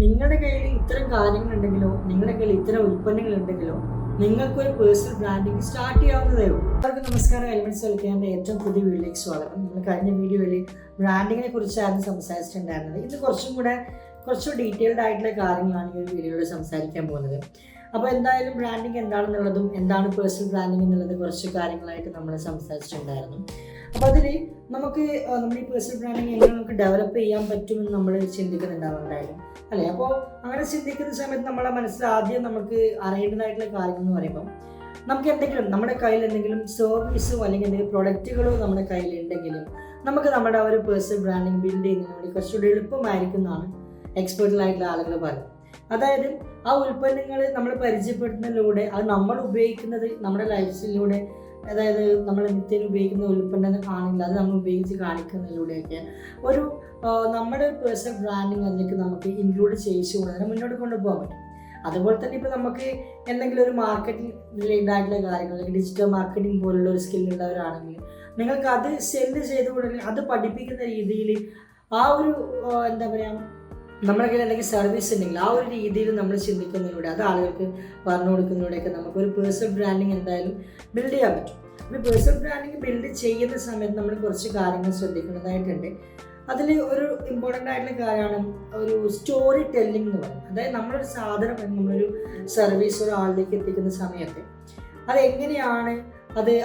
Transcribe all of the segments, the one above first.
നിങ്ങളുടെ കയ്യിൽ ഇത്തരം കാര്യങ്ങളുണ്ടെങ്കിലോ നിങ്ങളുടെ കയ്യിൽ ഇത്തരം ഉൽപ്പന്നങ്ങൾ ഉണ്ടെങ്കിലോ നിങ്ങൾക്കൊരു പേഴ്സണൽ ബ്രാൻഡിങ് സ്റ്റാർട്ട് ചെയ്യാവുന്നതേ ഉള്ളൂ. എല്ലാവർക്കും നമസ്കാരം. എലിമെന്റ്സ് കളിക്കാൻ്റെ ഏറ്റവും പുതിയ വീഡിയോയിലേക്ക് സ്വാഗതം. നമ്മൾ കഴിഞ്ഞ വീഡിയോയിൽ ബ്രാൻഡിങ്ങിനെ കുറിച്ചായിരുന്നു സംസാരിച്ചിട്ടുണ്ടായിരുന്നത്. ഇത് കുറച്ചും ഡീറ്റെയിൽഡ് ആയിട്ടുള്ള കാര്യങ്ങളാണ് ഈ ഒരു വീഡിയോയിൽ സംസാരിക്കാൻ പോകുന്നത്. അപ്പോൾ എന്തായാലും ബ്രാൻഡിങ് എന്താണെന്നുള്ളതും എന്താണ് പേഴ്സണൽ ബ്രാൻഡിങ് എന്നുള്ളത് കുറച്ച് കാര്യങ്ങളായിട്ട് നമ്മൾ സംസാരിച്ചിട്ടുണ്ടായിരുന്നു. അപ്പോൾ അതിൽ നമ്മുടെ ഈ പേഴ്സണൽ ബ്രാൻഡിങ് എങ്ങനെ നമുക്ക് ഡെവലപ്പ് ചെയ്യാൻ പറ്റുമെന്ന് നമ്മൾ ചിന്തിക്കുന്നുണ്ടാവുന്നുണ്ടായിരുന്നു അല്ലേ? അപ്പോൾ അങ്ങനെ ചിന്തിക്കുന്ന സമയത്ത് നമ്മളെ മനസ്സിൽ ആദ്യം നമുക്ക് അറിയേണ്ടതായിട്ടുള്ള കാര്യങ്ങൾ എന്ന് പറയുമ്പോൾ നമുക്ക് എന്തെങ്കിലും നമ്മുടെ കയ്യിൽ എന്തെങ്കിലും സർവീസോ അല്ലെങ്കിൽ എന്തെങ്കിലും പ്രൊഡക്റ്റുകളോ നമ്മുടെ കയ്യിൽ ഉണ്ടെങ്കിലും നമുക്ക് നമ്മുടെ ആ ഒരു പേഴ്സണൽ ബ്രാൻഡിങ് ബിൽഡ് ചെയ്യുന്നതിന് വേണ്ടി കുറച്ചുകൂടി എളുപ്പമായിരിക്കും എന്നാണ് എക്സ്പെർട്ടിലായിട്ടുള്ള ആളുകൾ പറയുന്നത്. അതായത് ആ ഉൽപ്പന്നങ്ങൾ നമ്മൾ പരിചയപ്പെടുത്തുന്നതിലൂടെ അത് നമ്മൾ ഉപയോഗിക്കുന്നത് നമ്മുടെ ലൈഫ് സ്റ്റൈലിലൂടെ, അതായത് നമ്മൾ നിത്യം ഉപയോഗിക്കുന്ന ഉൽപ്പന്നം ആണെങ്കിൽ അത് നമ്മൾ ഉപയോഗിച്ച് കാണിക്കുന്നതിലൂടെയൊക്കെ ഒരു നമ്മുടെ പേഴ്സണൽ ബ്രാൻഡിങ് അതിലേക്ക് നമുക്ക് ഇൻക്ലൂഡ് ചെയ്തുകൊണ്ട് അതിനെ മുന്നോട്ട് കൊണ്ടുപോകാൻ പറ്റും. അതുപോലെ തന്നെ ഇപ്പോൾ നമുക്ക് എന്തെങ്കിലും ഒരു മാർക്കറ്റിംഗ് റിലേറ്റഡ് ആയിട്ടുള്ള കാര്യങ്ങൾ അല്ലെങ്കിൽ ഡിജിറ്റൽ മാർക്കറ്റിംഗ് പോലുള്ള ഒരു സ്കില്ലുള്ളവരാണെങ്കിൽ നിങ്ങൾക്ക് അത് സെല്ല് ചെയ്തുകൊണ്ട് അത് പഠിപ്പിക്കുന്ന രീതിയിൽ ആ ഒരു എന്താ പറയുക, നമ്മുടെ കയ്യിൽ എന്തെങ്കിലും സർവീസ് ഉണ്ടെങ്കിൽ ആ ഒരു രീതിയിൽ നമ്മൾ ചിന്തിക്കുന്നതിലൂടെ അത് ആളുകൾക്ക് പറഞ്ഞു കൊടുക്കുന്നതിലൂടെയൊക്കെ നമുക്കൊരു പേഴ്സണൽ ബ്രാൻഡിങ് എന്തായാലും ബിൽഡ് ചെയ്യാൻ പറ്റും. അപ്പോൾ പേഴ്സണൽ ബ്രാൻഡിങ് ബിൽഡ് ചെയ്യുന്ന സമയത്ത് നമ്മൾ കുറച്ച് കാര്യങ്ങൾ ശ്രദ്ധിക്കേണ്ടതായിട്ടുണ്ട്. അതിൽ ഒരു ഇമ്പോർട്ടൻ്റ് ആയിട്ടുള്ള കാര്യമാണ് ഒരു സ്റ്റോറി ടെല്ലിംഗ് എന്ന് പറയുന്നത്. അതായത് നമ്മളൊരു സാധനം നമ്മളൊരു സർവീസ് ഒരാളിലേക്ക് എത്തിക്കുന്ന സമയത്ത് അതെങ്ങനെയാണ്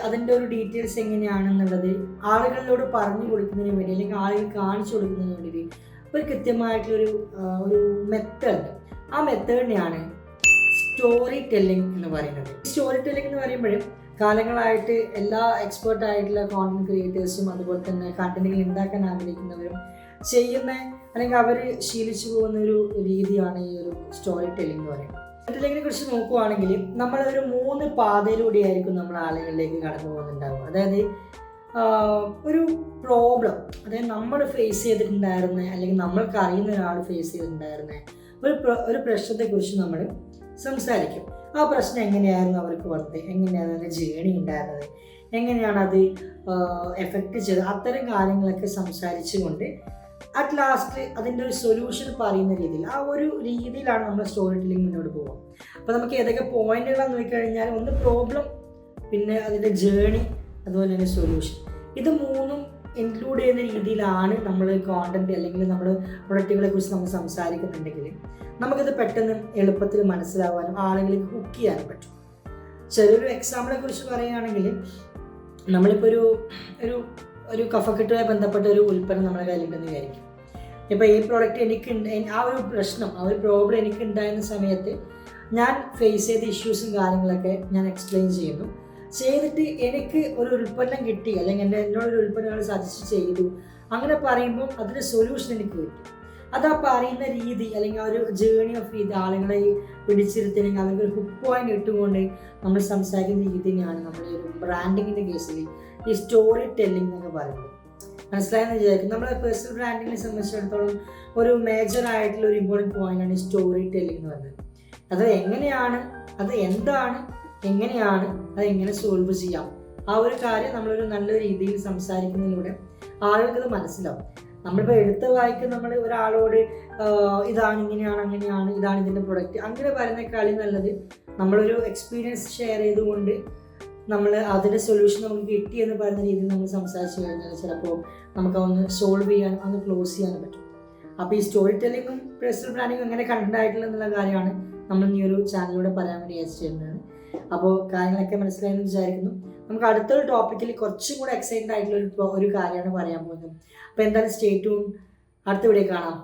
അതിൻ്റെ ഒരു ഡീറ്റെയിൽസ് എങ്ങനെയാണെന്നുള്ളത് ആളുകളിലോട് പറഞ്ഞു കൊടുക്കുന്നതിന് വേണ്ടി അല്ലെങ്കിൽ ആളുകൾ കാണിച്ചു കൊടുക്കുന്നതിന് വേണ്ടി ഒരു കൃത്യമായിട്ടുള്ളൊരു മെത്തേഡ്, ആ മെത്തേഡിനെയാണ് സ്റ്റോറി ടെല്ലിംഗ് എന്ന് പറയുന്നത്. സ്റ്റോറി ടെല്ലിംഗ് എന്ന് പറയുമ്പോഴും കാലങ്ങളായിട്ട് എല്ലാ എക്സ്പേർട്ട് ആയിട്ടുള്ള കോണ്ടന്റ് ക്രിയേറ്റേഴ്സും അതുപോലെ തന്നെ കണ്ടന്റുകൾ ഉണ്ടാക്കാൻ ആഗ്രഹിക്കുന്നവരും ചെയ്യുന്ന അല്ലെങ്കിൽ അവർ ശീലിച്ചു പോകുന്ന ഒരു രീതിയാണ് ഈ ഒരു സ്റ്റോറി ടെല്ലിംഗ് എന്ന് പറയുന്നത്. സ്റ്റോറി ടെല്ലിങ്ങിനെ കുറിച്ച് നോക്കുവാണെങ്കിൽ നമ്മളൊരു 3 പാതയിലൂടെയായിരിക്കും നമ്മൾ ആളുകളിലേക്ക് കടന്നു പോകുന്നുണ്ടാവും. അതായത് ഒരു പ്രോബ്ലം, അതായത് നമ്മൾ ഫേസ് ചെയ്തിട്ടുണ്ടായിരുന്ന അല്ലെങ്കിൽ നമ്മൾക്ക് അറിയുന്ന ഒരാൾ ഫേസ് ചെയ്തിട്ടുണ്ടായിരുന്ന ഒരു പ്രശ്നത്തെക്കുറിച്ച് നമ്മൾ സംസാരിക്കും. ആ പ്രശ്നം എങ്ങനെയായിരുന്നു അവർക്ക് വന്നത്, എങ്ങനെയാണ് അതിൻ്റെ ജേണി ഉണ്ടായിരുന്നത്, എങ്ങനെയാണ് അത് എഫക്റ്റ് ചെയ്തത്, അത്തരം കാര്യങ്ങളൊക്കെ സംസാരിച്ചുകൊണ്ട് അറ്റ് ലാസ്റ്റ് അതിൻ്റെ ഒരു സൊല്യൂഷൻ പറയുന്ന രീതിയിൽ ആ ഒരു രീതിയിലാണ് നമ്മൾ സ്റ്റോറി ടെല്ലിംഗ് മുന്നോട്ട് പോകുക. അപ്പോൾ നമുക്ക് ഏതൊക്കെ പോയിന്റുകളാന്ന് നോക്കിക്കഴിഞ്ഞാൽ ഒന്ന് പ്രോബ്ലം, പിന്നെ അതിൻ്റെ ജേണി, അതുപോലെ തന്നെ സൊല്യൂഷൻ. ഇത് 3ഉം ഇൻക്ലൂഡ് ചെയ്യുന്ന രീതിയിലാണ് നമ്മൾ കോണ്ടന്റ് അല്ലെങ്കിൽ നമ്മൾ പ്രൊഡക്റ്റുകളെ കുറിച്ച് നമ്മൾ സംസാരിക്കുന്നുണ്ടെങ്കിൽ നമുക്കിത് പെട്ടെന്ന് എളുപ്പത്തിൽ മനസ്സിലാവാനും ആളുകളിലേക്ക് ഹുക്ക് ചെയ്യാനും പറ്റും. ചെറിയൊരു എക്സാമ്പിളെ കുറിച്ച് പറയുകയാണെങ്കിൽ നമ്മളിപ്പോൾ ഒരു കഫക്കെട്ടുമായി ബന്ധപ്പെട്ട ഒരു ഉൽപ്പന്നം നമ്മുടെ കയ്യിലുണ്ടെന്ന് വിചാരിക്കും. ഇപ്പോൾ ഈ പ്രോഡക്റ്റ് എനിക്കുണ്ട്, ആ ഒരു പ്രശ്നം, ആ ഒരു പ്രോബ്ലം എനിക്കുണ്ടായിരുന്ന സമയത്ത് ഞാൻ ഫേസ് ചെയ്ത ഇഷ്യൂസും കാര്യങ്ങളൊക്കെ ഞാൻ എക്സ്പ്ലെയിൻ ചെയ്തിട്ട് എനിക്ക് ഒരു ഉൽപ്പന്നം കിട്ടി അല്ലെങ്കിൽ എന്നോടൊരു ഉൽപ്പന്നങ്ങൾ സജസ്റ്റ് ചെയ്തു, അങ്ങനെ പറയുമ്പോൾ അതിൻ്റെ സൊല്യൂഷൻ എനിക്ക് കിട്ടും. അത് ആ പറയുന്ന രീതി അല്ലെങ്കിൽ ആ ഒരു ജേണി ഓഫ് രീതി ആളുകളെ പിടിച്ചിരുത്തി അല്ലെങ്കിൽ അവർക്ക് ഒരു ഹുക്ക് പോയിന്റ് ഇട്ടുകൊണ്ട് നമ്മൾ സംസാരിക്കുന്ന രീതിയാണ് നമ്മൾ ഒരു ബ്രാൻഡിങ്ങിൻ്റെ കേസിൽ ഈ സ്റ്റോറി ടെല്ലിംഗ് എന്നൊക്കെ പറയുന്നത്. മനസ്സിലായെന്ന് വിചാരിക്കും. നമ്മളെ പേഴ്സണൽ ബ്രാൻഡിങ്ങിനെ സംബന്ധിച്ചിടത്തോളം ഒരു മേജർ ആയിട്ടുള്ള ഒരു ഇമ്പോർട്ടൻറ്റ് പോയിന്റാണ് ഈ സ്റ്റോറി ടെല്ലിംഗ് എന്ന് പറയുന്നത്. അത് എങ്ങനെയാണ്, അത് എന്താണ്, എങ്ങനെയാണ് അതെങ്ങനെ സോൾവ് ചെയ്യാം, ആ ഒരു കാര്യം നമ്മളൊരു നല്ല രീതിയിൽ സംസാരിക്കുന്നതിലൂടെ ആളുകൾക്കത് മനസ്സിലാവും. നമ്മളിപ്പോൾ എടുത്ത വായിക്ക് നമ്മൾ ഒരാളോട് ഇതാണ് ഇങ്ങനെയാണ് അങ്ങനെയാണ് ഇതാണ് ഇതിൻ്റെ പ്രൊഡക്റ്റ് അങ്ങനെ പറയുന്നേക്കാളും നല്ലത് നമ്മളൊരു എക്സ്പീരിയൻസ് ഷെയർ ചെയ്തുകൊണ്ട് നമ്മൾ അതിൻ്റെ സൊല്യൂഷൻ നമുക്ക് കിട്ടി എന്ന് പറയുന്ന രീതിയിൽ നമ്മൾ സംസാരിച്ച് കഴിഞ്ഞാൽ ചിലപ്പോൾ നമുക്കതൊന്ന് സോൾവ് ചെയ്യാനും ഒന്ന് ക്ലോസ് ചെയ്യാനും പറ്റും. അപ്പോൾ ഈ സ്റ്റോറി ടെല്ലിങ്ങും പേഴ്സണൽ ബ്രാൻഡിങ്ങും എങ്ങനെ കണ്ടായിട്ടുള്ള എന്നുള്ള കാര്യമാണ് നമ്മൾ ഈ ഒരു ചാനലിലൂടെ പറയാൻ വേണ്ടി ചെയ്യുന്നത്. അപ്പോൾ കാര്യങ്ങളൊക്കെ മനസ്സിലായെന്ന് വിചാരിക്കുന്നു. നമുക്ക് അടുത്തൊരു ടോപ്പിക്കിൽ കുറച്ചും കൂടെ എക്സൈറ്റഡ് ആയിട്ടുള്ള ഒരു കാര്യമാണ് പറയാൻ പോകുന്നത്. അപ്പോൾ എന്തായാലും സ്റ്റേ ട്യൂൺ, അടുത്ത വീഡിയോ കാണാം.